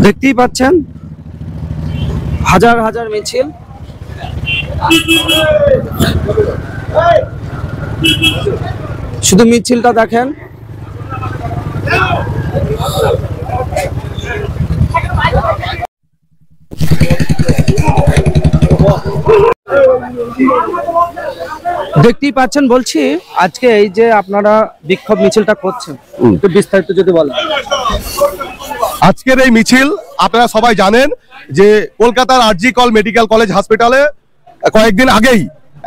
দেখতেই পাচ্ছেন হাজার হাজার মিছিল। শুধু মিছিলটা দেখেন। দেখতেই পাচ্ছেন, বলছি আজকে এই যে আপনারা বিক্ষোভ মিছিলটা করছেন, একটু বিস্তারিত যদি বলেন। আজকের এই মিছিল আপনারা সবাই জানেন যে কলকাতার আরজি কল মেডিকেল কলেজ হসপিটালে কয়েকদিন আগেই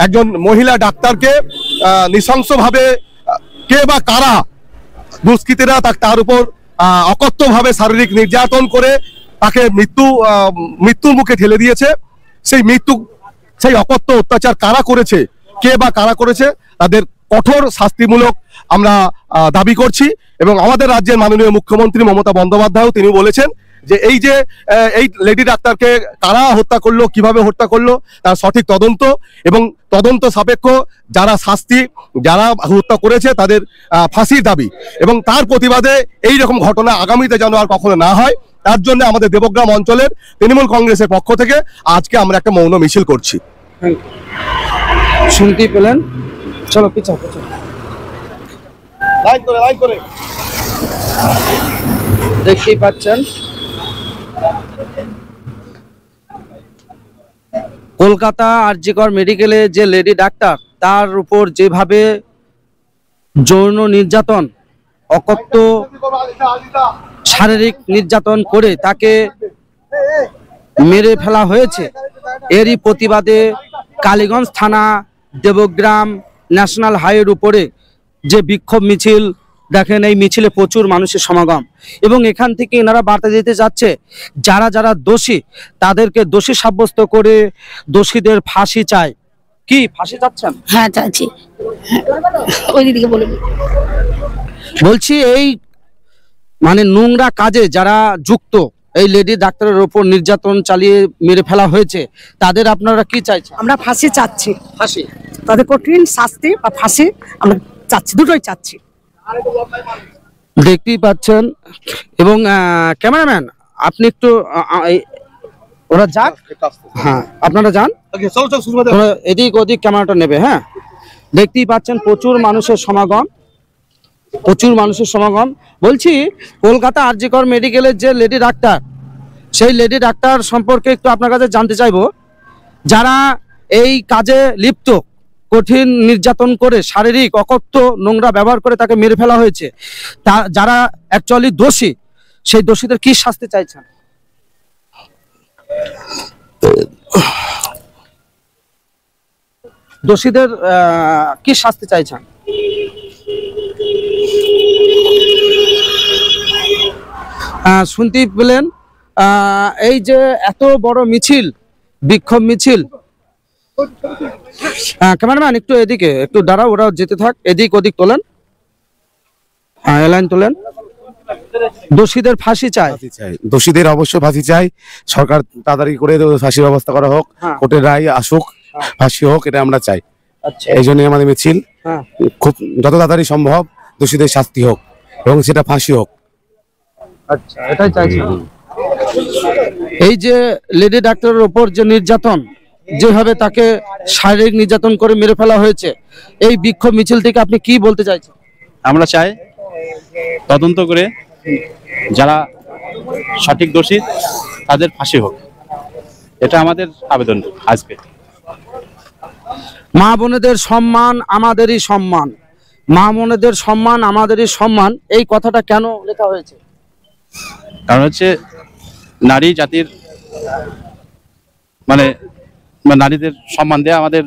একজন মহিলা ডাক্তারকে নৃশংসভাবে কে বা কারা দুষ্কৃতীরা তার উপর অকথ্যভাবে শারীরিক নির্যাতন করে তাকে মৃত্যুর মুখে ঠেলে দিয়েছে। সেই অকথ্য অত্যাচার কারা করেছে, কে বা কারা করেছে, তাদের কঠোর শাস্তিমূলক আমরা দাবি করছি। এবং আমাদের রাজ্যের মাননীয় মুখ্যমন্ত্রী মমতা বন্দ্যোপাধ্যায়ও তিনি বলেছেন যে এই লেডি ডাক্তারকে কারা হত্যা করলো, কিভাবে হত্যা করলো তার সঠিক তদন্ত এবং তদন্ত সাপেক্ষ যারা হত্যা করেছে তাদের ফাঁসির দাবি, এবং তার প্রতিবাদে এই রকম ঘটনা আগামীতে যেন আর কখনো না হয় তার জন্য আমাদের দেবগ্রাম অঞ্চলের তৃণমূল কংগ্রেসের পক্ষ থেকে আজকে আমরা একটা মৌন মিছিল করছি। শুনতেই পেলেন, চলো পিছাও। দেখতেই পাচ্ছেন কলকাতা আরজি কর মেডিকেলে যে লেডি ডাক্তার, তার উপর যেভাবে যৌন নির্যাতন, অকথ্য শারীরিক নির্যাতন করে তাকে মেরে ফেলা হয়েছে, এরই প্রতিবাদে কালীগঞ্জ থানা দেবগ্রাম ন্যাশনাল হাইওয়ের উপরে যে বিক্ষোভ মিছিল দেখেন, এই মিছিলে প্রচুর মানুষের সমাগম। এবং এখান থেকে এনারা বার্তা দিতে যাচ্ছে যারা যারা দোষী তাদেরকে দোষী সাব্যস্ত করে দোষীদের ফাঁসি চায়। কি ফাঁসি চাচ্ছেন? হ্যাঁ চাচ্ছি। ওই দিদিকে বলে বলছি, এই মানে নোংরা কাজে যারা যুক্ত, এই লেডি ডাক্তারের উপর নির্যাতন চালিয়ে মেরে ফেলা হয়েছে, তাদের আপনারা কি চাইছেন? আমরা ফাঁসি চাচ্ছি, ফাঁসি, তাদের কঠিন শাস্তি বা ফাঁসি আমরা চাচ্ছি, দুটোই চাচ্ছি। দেখতেই পাচ্ছেন। এবং ক্যামেরাম্যান আপনি একটু ওরা যাক, হ্যাঁ আপনারা যান, এদিক ওদিক ক্যামেরাটা নেবে। হ্যাঁ, দেখতেই পাচ্ছেন প্রচুর মানুষের সমাগম, প্রচুর মানুষের সমাগম। বলছি, কলকাতা আরজি কর মেডিকেলের যে লেডি ডাক্তার, সেই লেডি ডাক্তার সম্পর্কে একটু আপনার কাছে জানতে চাইবো। যারা এই কাজে লিপ্ত, কঠিন নির্যাতন করে শারীরিক অকথ্য নোংরা ব্যবহার করে তাকে মেরে ফেলা হয়েছে, যারা অ্যাকচুয়ালি দোষী, সেই দোষীদের কি শাস্তি চাইছেন? দোষীদের কি শাস্তি চাইছেন? শুনতেই পেলেন, এই যে এত বড় মিছিল, বিক্ষোভ মিছিল। ক্যামেরাম্যান একটু এদিকে একটু দাঁড়াও, ওরা যেতে থাক, এদিক ওদিক তোলেন, হ্যাঁ এলাইন তোলেন। দোষীদের ফাঁসি চাই, দোষীদের অবশ্যই ফাঁসি চাই। সরকার তাড়াতাড়ি করে ফাঁসির ব্যবস্থা করা হোক, কোর্টের রায় আসুক, ফাঁসি হোক, এটা আমরা চাই। এই জন্যই আমাদের মিছিল, খুব যত তাড়াতাড়ি সম্ভব দোষীদের শাস্তি হোক এবং সেটা ফাঁসি হোক। আচ্ছা, এটাই চাইছি। এই যে লেডি ডাক্তারের উপর যে নির্যাতন, যেভাবে তাকে শারীরিক নির্যাতন করে মেরে ফেলা হয়েছে, এই বিক্ষোভ মিছিল থেকে আপনি কি বলতে চাইছেন? আমরা চাই তদন্ত করে যারা সঠিক দোষী তাদের ফাঁসি হোক, এটা আমাদের আবেদন। আজকে মা বোনেদের সম্মান আমাদেরই সম্মান, মা বোনেদের সম্মান আমাদেরই সম্মান, এই কথাটা কেন লেখা হয়েছে? কারণ হচ্ছে নারী জাতির মানে নারীদের সম্মান দেওয়া আমাদের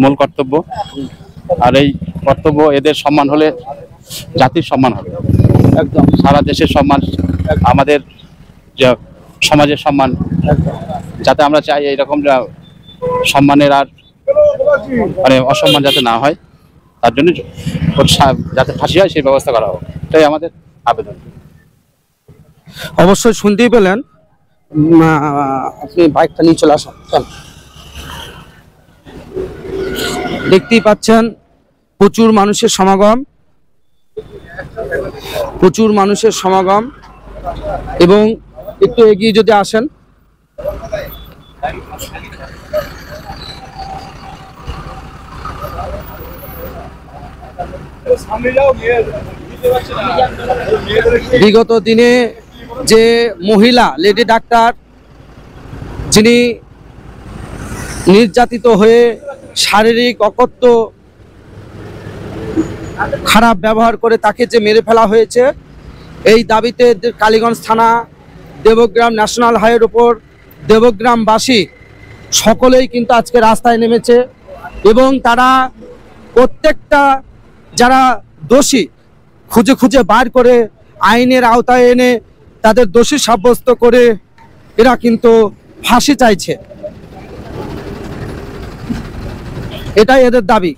মূল কর্তব্য। আর এই কর্তব্য, এদের সম্মান হলে জাতির সম্মান হবে, একদম সারা দেশের সম্মান, আমাদের যে সমাজের সম্মান, যাতে আমরা চাই এইরকম সম্মানের আর মানে অসম্মান যাতে না হয়, তার জন্য যাতে ফাঁসি হয় সেই ব্যবস্থা করা হোক, এটাই আমাদের আবেদন। অবশ্যই শুনতেই পেলেন। আপনি বাইকটা নিয়ে চলে আসুন। দেখতেই পাচ্ছেন প্রচুর মানুষের সমাগম, প্রচুর মানুষের সমাগম। এবং একটু এগিয়ে যদি আসেন। বিগত দিনে যে মহিলা লেডি ডাক্তার যিনি নির্যাতিত হয়ে শারীরিক অকথ্য খারাপ ব্যবহার করে তাকে যে মেরে ফেলা হয়েছে, এই দাবিতে কালীগঞ্জ থানা, দেবগ্রাম ন্যাশনাল হাইওয়ের উপর দেবগ্রামবাসী সকলেই কিন্তু আজকে রাস্তায় নেমেছে এবং তারা প্রত্যেকটা যারা দোষী খুঁজে খুঁজে বার করে আইনের আওতায় এনে তাদের দোষী সাব্যস্ত করে এরা কিন্তু ফাঁসি চাইছে, এটাই এদের দাবি।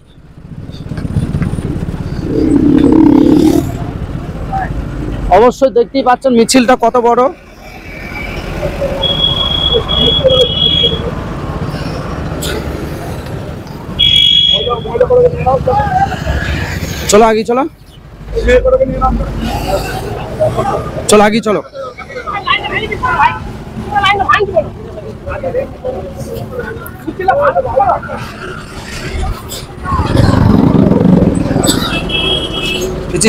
অবশ্যই দেখতেই পাচ্ছেন মিছিলটা কত বড়। চলো আগে চলো, চলো আগে চলো।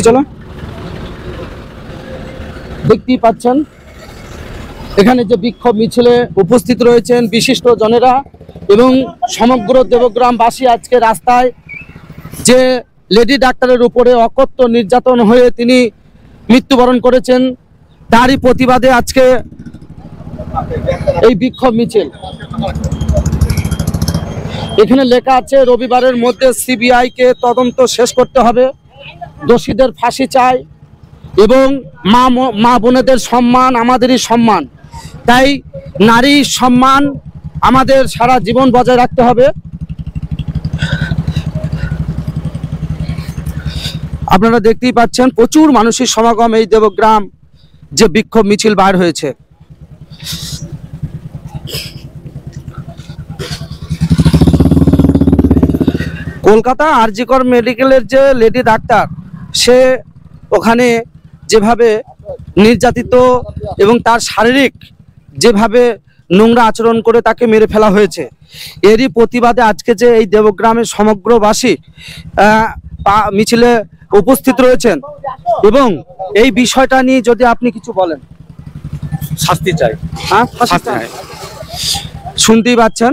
চলো, দেখতেই পাচ্ছেন এখানে যে বিক্ষোভ মিছিলে উপস্থিত রয়েছেন বিশিষ্ট জনেরা এবং সমগ্র দেবগ্রামবাসী আজকে রাস্তায় যে লেডি ডাক্তারের উপরে অকথ্য নির্যাতন হয়ে তিনি মৃত্যুবরণ করেছেন তারই প্রতিবাদে আজকে এই বিক্ষোভ মিছিল। এখানে লেখা আছে রবিবারের মধ্যে সিবিআই কে তদন্ত শেষ করতে হবে, দোষীদের ফাঁসি চাই এবং মা বোনেদের সম্মান আমাদেরই সম্মান, তাই নারী সম্মান আমাদের সারা জীবন বজায় রাখতে হবে। আপনারা দেখতেই পাচ্ছেন প্রচুর মানুষের সমাগম এই দেবগ্রাম যে বিক্ষোভ মিছিল বার হয়েছে। কলকাতা আরজি কর মেডিকেলের যে লেডি ডাক্তার সে ওখানে যেভাবে নির্যাতিত এবং তার শারীরিক যেভাবে নোংরা আচরণ করে তাকে মেরে ফেলা হয়েছে, এরই প্রতিবাদে আজকে যে এই দেবগ্রামের সমগ্রবাসী মিছিলে উপস্থিত রয়েছেন এবং এই বিষয়টা নিয়ে যদি আপনি কিছু বলেন। শাস্তি চাই। হ্যাঁ, শুনতেই পাচ্ছেন।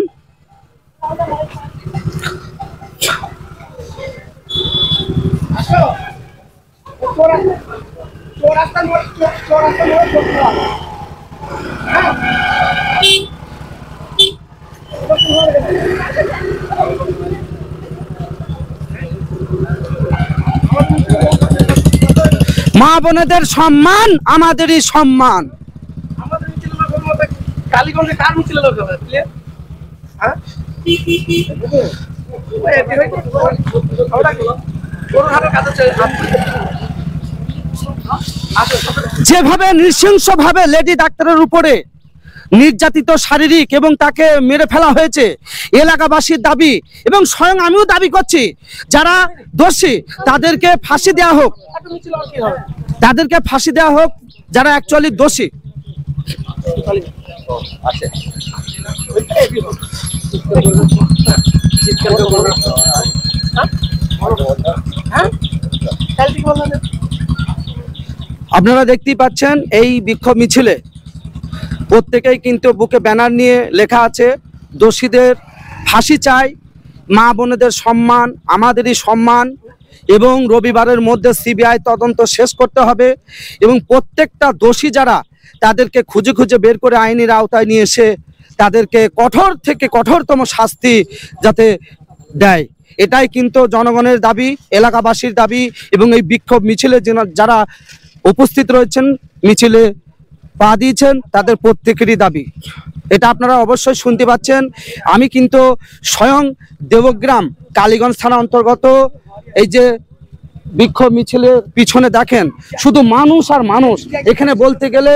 মা বোনেদের সম্মান আমাদেরই সম্মান। কালীগঞ্জে কার মিছিল লোক হবে? হ্যাঁ, যেভাবে নৃশংসভাবে লেডি ডাক্তারের উপরে নির্যাতিত শারীরিক এবং তাকে মেরে ফেলা হয়েছে, এলাকাবাসীর দাবি এবং স্বয়ং আমিও দাবি করছি যারা দোষী তাদেরকে ফাঁসি দেওয়া হোক, তাদেরকে ফাঁসি দেওয়া হোক যারা অ্যাকচুয়ালি দোষী। আপনারা দেখতেই পাচ্ছেন এই বিক্ষোভ মিছিলে প্রত্যেকেই কিন্তু বুকে ব্যানার নিয়ে লেখা আছে দোষীদের ফাঁসি চাই, মা বোনেদের সম্মান আমাদেরই সম্মান এবং রবিবারের মধ্যে সিবিআই তদন্ত শেষ করতে হবে এবং প্রত্যেকটা দোষী যারা তাদেরকে খুঁজে খুঁজে বের করে আইনের আওতায় নিয়ে এসে তাদেরকে কঠোর থেকে কঠোরতম শাস্তি যাতে দেয়, এটাই কিন্তু জনগণের দাবি, এলাকাবাসীর দাবি এবং এই বিক্ষোভ মিছিলে যারা উপস্থিত রয়েছেন মিছিলে পা দিয়েছেন তাদের প্রত্যেকেরই দাবি। এটা আপনারা অবশ্যই শুনতে পাচ্ছেন। আমি কিন্তু স্বয়ং দেবগ্রাম কালীগঞ্জ থানা অন্তর্গত এই যে বিক্ষোভ মিছিলের পিছনে দেখেন শুধু মানুষ আর মানুষ, এখানে বলতে গেলে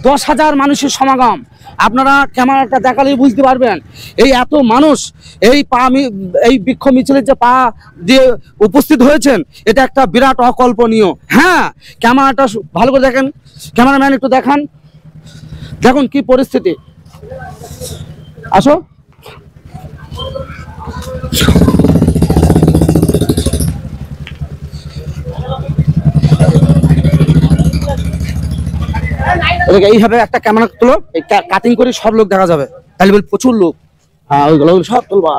10,000 মানুষের সমাগম। আপনারা ক্যামেরাটা দেখালেই বুঝতে পারবেন এই এত মানুষ এই বিক্ষোভ মিছিলের যে পা দিয়ে উপস্থিত হয়েছেন এটা একটা বিরাট অকল্পনীয়। হ্যাঁ, ক্যামেরাটা ভালো করে দেখেন, ক্যামেরাম্যান একটু দেখান। দেখুন কি পরিস্থিতি। আসো। এইভাবে একটা ক্যামেরা তুলো, কাটিং করে সব লোক দেখা যাবে, তাহলে বল প্রচুর লোক। হ্যাঁ ওইগুলো সব তুলবা,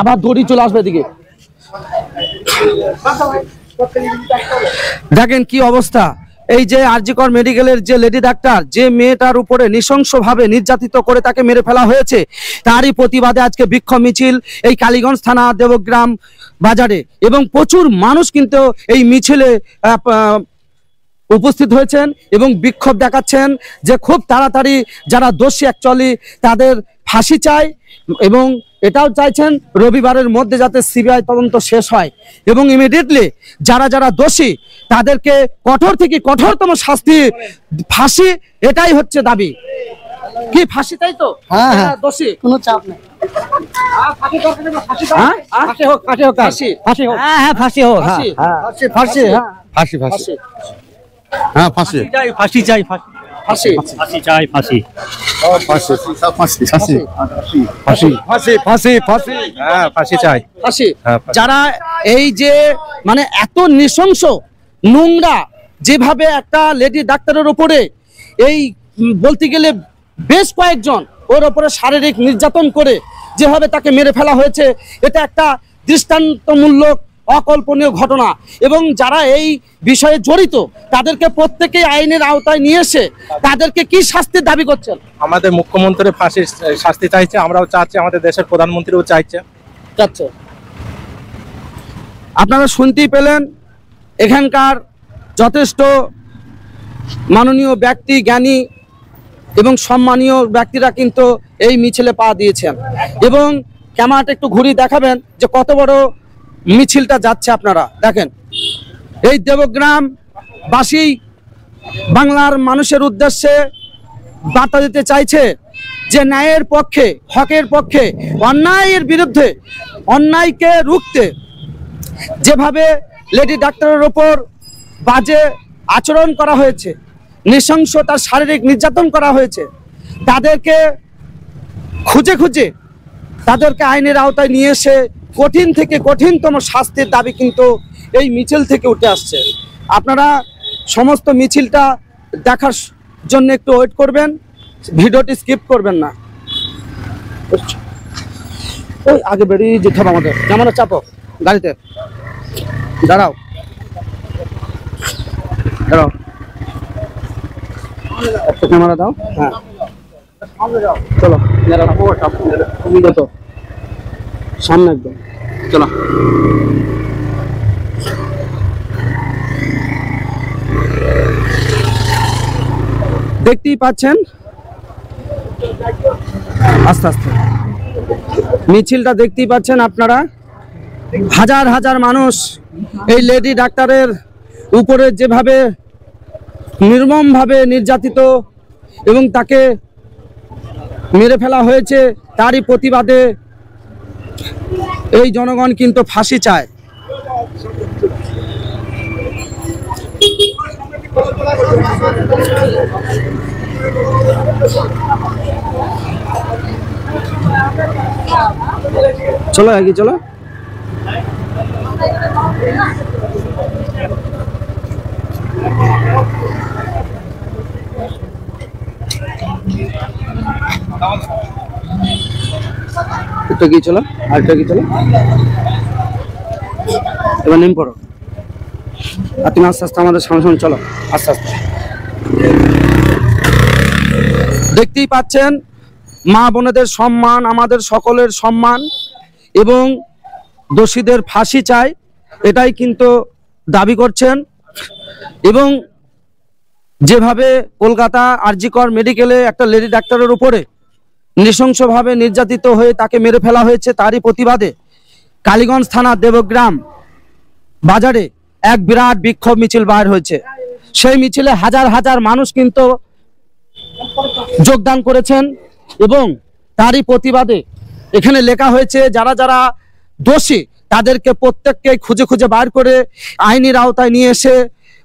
আবার দড়ি চলে আসবে এদিকে। দেখেন কি অবস্থা। এই যে আরজিকর মেডিকেলের যে লেডি ডাক্তার, যে মেয়েটার উপরে নৃশংসভাবে নির্যাতিত করে তাকে মেরে ফেলা হয়েছে, তারই প্রতিবাদে আজকে বিক্ষোভ মিছিল এই কালীগঞ্জ থানা দেবগ্রাম বাজারে, এবং প্রচুর মানুষ কিন্তু এই মিছিলে উপস্থিত হয়েছেন এবং বিক্ষোভ দেখাচ্ছেন যে খুব তাড়াতাড়ি যারা দোষী অ্যাকচুয়ালি তাদের ফাঁসি চাই, এবং এটাও চাইছেন রবিবারের মধ্যে যাতে সিবিআই তদন্ত শেষ হয় এবং ইমিডিয়েটলি যারা যারা দোষী তাদেরকে কঠোর থেকে কঠোরতম শাস্তি, ফাঁসি, এটাই হচ্ছে দাবি। কি ফাঁসি, তাই তো? হ্যাঁ, দোষী কোনো চাপ নেই। ফাঁসি হোক, ফাঁসি হোক, ফাঁসি, ফাঁসি হোক, হ্যাঁ ফাঁসি হোক, ফাঁসি, ফাঁসি ফাঁসি ফাঁসি ফাঁসি হ্যাঁ ফাঁসি চাই, ফাঁসি চাই, ফাঁসি ফাঁসি, ফাঁসি চাই, ফাঁসি ফাঁসি ফাঁসি ফাঁসি ফাঁসি ফাঁসি ফাঁসি হ্যাঁ ফাঁসি চাই। ফাঁসি। হ্যাঁ, যারা এই যে মানে এত নৃশংস নোংরা যেভাবে একটা লেডি ডাক্তারের উপরে এই বলতে গেলে বেশ কয়েকজন ওর উপরে শারীরিক নির্যাতন করে যেভাবে তাকে মেরে ফেলা হয়েছে, এটা একটা দৃষ্টান্তমূলক অকল্পনীয় ঘটনা, এবং যারা এই বিষয়ে জড়িত তাদেরকে প্রত্যেকেই আইনের আওতায় নিয়ে এসে তাদেরকে কি শাস্তির দাবি করছেন? আমাদের মুখ্যমন্ত্রী ফাঁসির শাস্তি চাইছে, আমরাও চাচ্ছি, আমাদের দেশের প্রধানমন্ত্রীও চাইছে। আপনারা শুনতেই পেলেন, এখানকার যথেষ্ট মাননীয় ব্যক্তি, জ্ঞানী এবং সম্মানীয় ব্যক্তিরা কিন্তু এই মিছিলে পা দিয়েছেন, এবং ক্যামেরাটা একটু ঘুরিয়ে দেখাবেন যে কত বড় মিছিলটা যাচ্ছে। আপনারা দেখেন, এই দেবগ্রামবাসী বাংলার মানুষের উদ্দেশ্যে বার্তা দিতে চাইছে যে ন্যায়ের পক্ষে, হকের পক্ষে, অন্যায়ের বিরুদ্ধে, অন্যায়কে রুখতে যেভাবে লেডি ডাক্তারের ওপর বাজে আচরণ করা হয়েছে, নৃশংসতার শারীরিক নির্যাতন করা হয়েছে, তাদেরকে খুঁজে খুঁজে তাদেরকে আইনের আওতায় নিয়ে এসে কঠিন থেকে কঠিনতম শাস্তির দাবি কিন্তু এই মিছিল থেকে উঠে আসছে। আপনারা সমস্ত মিছিলটা দেখার জন্য একটু ওয়েট করবেন, ভিডিওটি স্কিপ করবেন না। ওই আগে বেরিয়ে যেতে হবে আমাদের, কেমন চাপো গাড়িতে, দাঁড়াও দাঁড়াও, একটা ক্যামেরা দাও। হ্যাঁ চলো, সামনে একদম চলো। দেখতেই পাচ্ছেন আস্তে আস্তে মিছিলটা, দেখতেই পাচ্ছেন আপনারা, হাজার হাজার মানুষ এই লেডি ডাক্তারের উপরে যেভাবে নির্মমভাবে নির্যাতিত এবং তাকে মেরে ফেলা হয়েছে, তারই প্রতিবাদে এই জনগণ কিন্তু ফাঁসি চায়। চলো এগিয়ে চলো। একটু এগিয়ে চলো, আর একটু এগিয়ে চলো, এবার নেমে পড়ো, আর তুমি আস্তে আস্তে আমাদের সামনে সামনে চলো, আস্তে আস্তে। দেখতেই পাচ্ছেন মা বোনেদের সম্মান, আমাদের সকলের সম্মান, এবং দোষীদের ফাঁসি চাই, এটাই কিন্তু দাবি করছেন। এবং যেভাবে কলকাতা আরজিকর মেডিকেলে একটা লেডি ডাক্তারের উপরে নৃশংসভাবে নির্যাতিত হয়ে তাকে মেরে ফেলা হয়েছে, তারই প্রতিবাদে কালীগঞ্জ থানা দেবগ্রাম বাজারে এক বিরাট বিক্ষোভ মিছিল বাইর হয়েছে। সেই মিছিলে হাজার হাজার মানুষ কিন্তু যোগদান করেছেন, এবং তারই প্রতিবাদে এখানে লেখা হয়েছে যারা যারা দোষী তাদেরকে প্রত্যেককে খুঁজে খুঁজে বার করে আইনের আওতায় নিয়ে এসে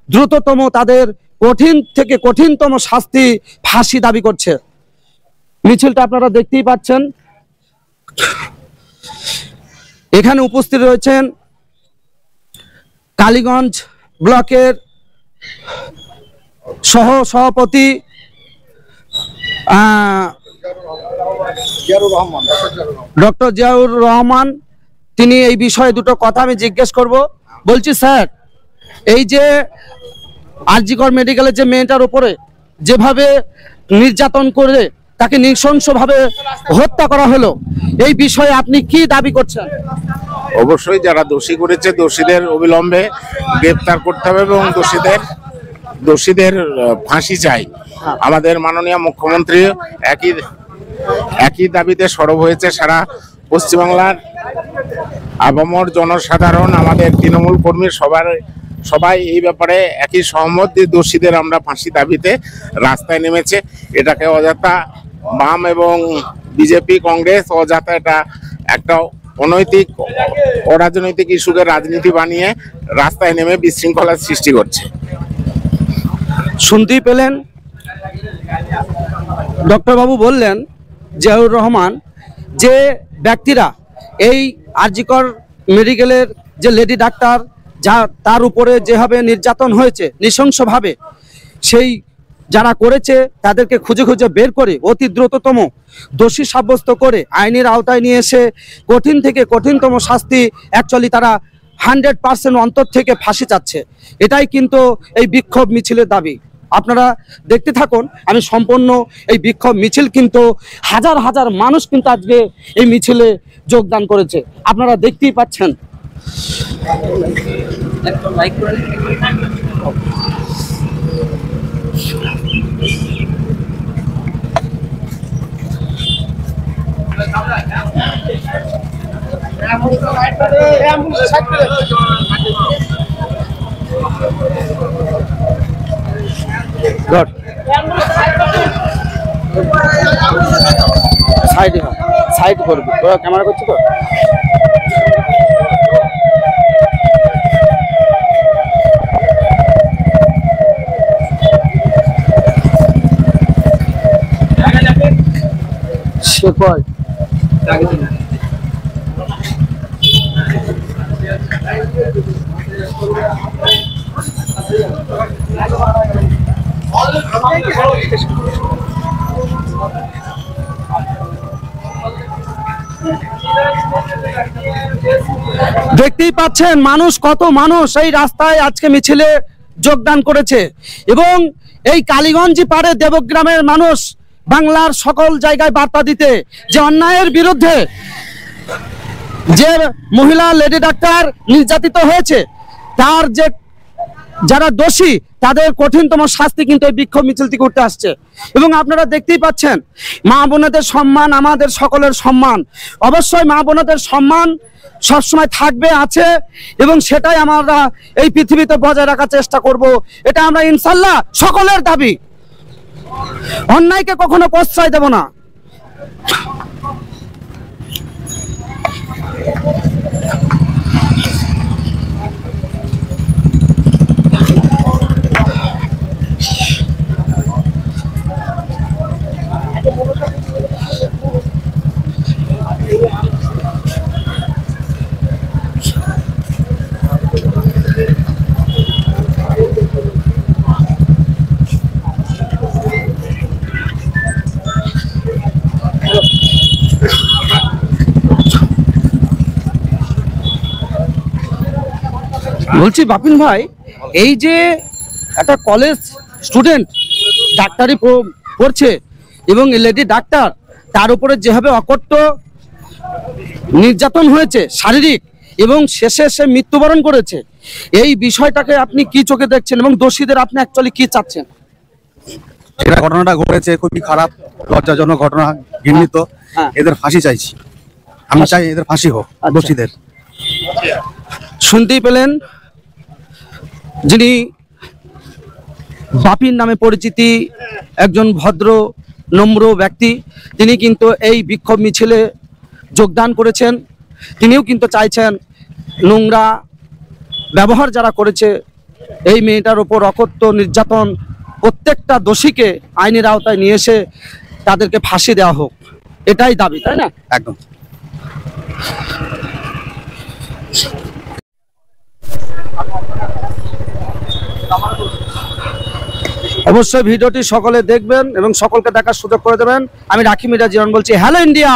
দ্রুততম তাদের কঠিন থেকে কঠিনতম শাস্তি ফাঁসি দাবি করছে। মিছিলটা আপনারা দেখতেই পাচ্ছেন। এখানে উপস্থিত রয়েছেন কালীগঞ্জ ব্লকের সহ সভাপতি ডক্টর জিয়াউর রহমান। তিনি এই বিষয়ে দুটো কথা আমি জিজ্ঞেস করব। বলছি স্যার, এই যে আরজিকর মেডিকেলের যে মেয়েটার উপরে যেভাবে নির্যাতন করে তাকে নৃশংসভাবে হত্যা করা হলো, এই বিষয়ে আপনি কি দাবি করছেন? অবশ্যই যারা দোষী করেছে দোষীদের অবিলম্বে গ্রেপ্তার করতে হবে এবং দোষীদের ফাঁসি চাই। আমাদের মাননীয় মুখ্যমন্ত্রী একই দাবিতে সরব হয়েছে। সারা পশ্চিমবাংলার আপামর জনসাধারণ, আমাদের তৃণমূল কর্মী সবাই এই ব্যাপারে একই সহমত যে দোষীদের আমরা ফাঁসি দাবিতে রাস্তায় নেমেছে। এটাকে অযথা বাম এবং বিজেপি কংগ্রেস অযথা এটা একটা অনৈতিক অরাজনৈতিক ইস্যুকে রাজনীতি বানিয়ে রাস্তায় নেমে বিশৃঙ্খলার সৃষ্টি করছে। শুনতেই পেলেন, ডক্টর বাবু বললেন, জিয়াউর রহমান, যে ব্যক্তিরা এই আরজিকর মেডিকেলের যে লেডি ডাক্তার তার উপরে যেভাবে নির্যাতন হয়েছে নৃশংসভাবে, সেই যারা করেছে তাদেরকে খুঁজে খুঁজে বের করে অতি দ্রুততম দোষী সাব্যস্ত করে আইনের আওতায় নিয়ে এসে কঠিন থেকে কঠিনতম শাস্তি, অ্যাকচুয়ালি তারা 100% অন্তর থেকে ফাঁসি চাচ্ছে। এটাই কিন্তু এই বিক্ষোভ মিছিলের দাবি। আপনারা দেখতে থাকুন। আমি সম্পূর্ণ এই বিক্ষোভ মিছিল কিন্তু হাজার হাজার মানুষ কিন্তু আজকে এই মিছিলে যোগদান করেছে, আপনারা দেখতেই পাচ্ছেন। সাইড করবি, ক্যামেরা করছি তো। সে কয় দেখতেই পাচ্ছেন মানুষ, কত মানুষ এই রাস্তায় আজকে মিছিলে যোগদান করেছে। এবং এই কালীগঞ্জ পাড়ে দেবগ্রামের মানুষ বাংলার সকল জায়গায় বার্তা দিতে যে অন্যায়ের বিরুদ্ধে, যে মহিলা লেডি ডাক্তার নির্যাতিত হয়েছে তার যে যারা দোষী তাদের কঠিনতম শাস্তি কিন্তু এই বিক্ষোভ মিছিল থেকে উঠতে আসছে। এবং আপনারা দেখতেই পাচ্ছেন, মা বোনেদের সম্মান আমাদের সকলের সম্মান। অবশ্যই মা বোনেদের সম্মান সবসময় থাকবে, আছে, এবং সেটাই আমরা এই পৃথিবীতে বজায় রাখার চেষ্টা করব। এটা আমরা ইনশাল্লাহ সকলের দাবি। অন্যায়কে কখনো প্রশ্রয় দেব না। বলছি বাপিন ভাই, এই যে একটা কলেজ স্টুডেন্ট ডাক্তারি পড়ছে এবং লেডি ডাক্তার, তার উপরে যেভাবে অকথ্য নির্যাতন হয়েছে শারীরিক, এবং শেষে সে মৃত্যুবরণ করেছে, এই বিষয়টাকে আপনি কি চোখে দেখছেন এবং দোষীদের আপনি অ্যাকচুয়ালি কি চাচ্ছেন? এটা ঘটনাটা ঘটেছে, খুবই খারাপ, লজ্জাজনক ঘটনা, ঘৃণিত। এদের ফাঁসি চাইছি, আমি চাই এদের ফাঁসি হোক দোষীদের। শুনতেই পেলেন, যিনি বাপির নামে পরিচিতি, একজন ভদ্র নম্র ব্যক্তি, তিনি কিন্তু এই বিক্ষোভ মিছিলে যোগদান করেছেন। তিনিও কিন্তু চাইছেন নোংরা ব্যবহার যারা করেছে এই মেয়েটার উপর অকথ্য নির্যাতন, প্রত্যেকটা দোষীকে আইনের আওতায় নিয়ে এসে তাদেরকে ফাঁসি দেওয়া হোক, এটাই দাবি, তাই না? একদম। অবশ্যই ভিডিওটি সকলে দেখবেন এবং সকলকে দেখার সুযোগ করে দেবেন। আমি রাখি মিডিয়া জীবন বলছি, হ্যালো ইন্ডিয়া।